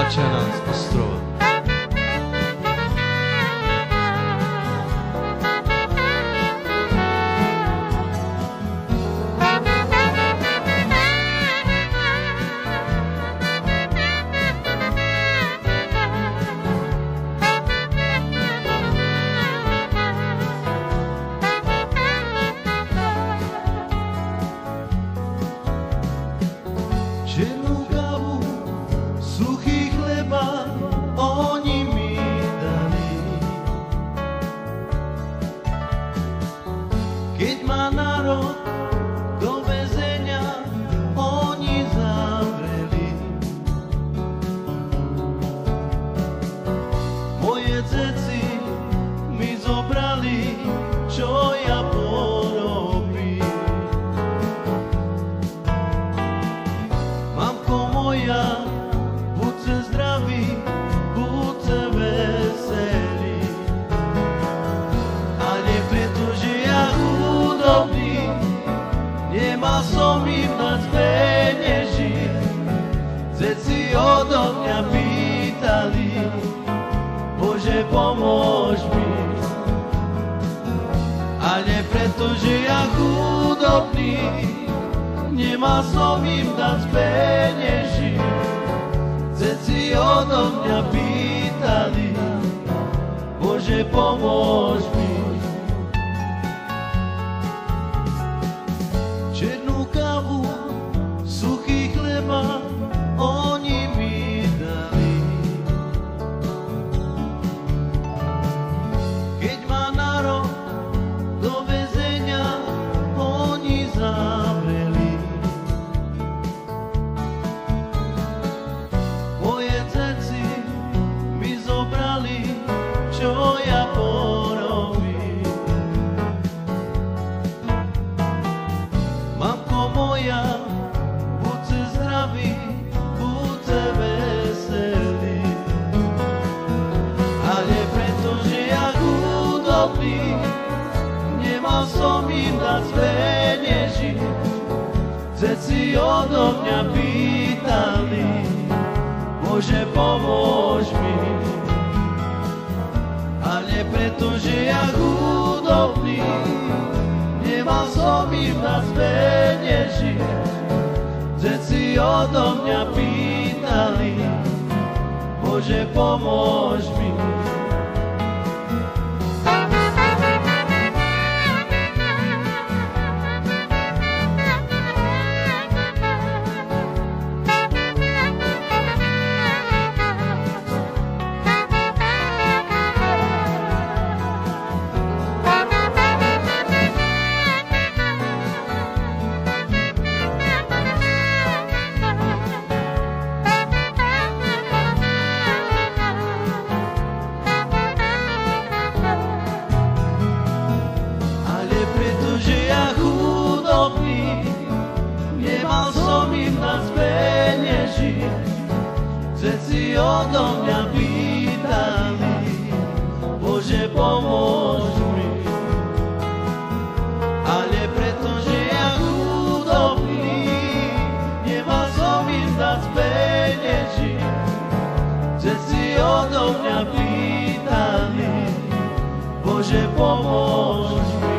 Lačana z Ostrova. Černú kávu, suchý chleba, oni mi dali. Keď ma národ do väzenia oni zavreli. Moje ceci mi zobrali, čo ja porobím. Moja, buďte zdraví, buďte veselí. Ale pretože ja chudobný, nemal som im dať penieží. Ceci odo mňa pýtali, Bože, pomôž mi. Ale pretože ja chudobný, nemal som im dať penieží. Ceci odo mňa pýtali, Bože, pomôž mi. Černú kávu, suchý chleba, oni mi dali. Keď ma národ do väzenia oni zavreli. Moje ceci mi zobrali, čo ja porobím. Mamko moja, buďte zdraví, buďte veselí. Ale pretože ja chudobný, nemal som im dať penieží. Ceci odo mňa pýtali, Bože, pomôž mi. Ale pretože ja chudobný, nemal som im dať penieží. Ceci odo mňa pýtali, Bože, pomôž mi. Nemal som im dať penieží, ceci odo mňa pýtali, Bože, pomôž mi. Ale pretože ja chudobný, nemal som im dať penieží, ceci odo mňa pýtali, Bože, pomôž mi.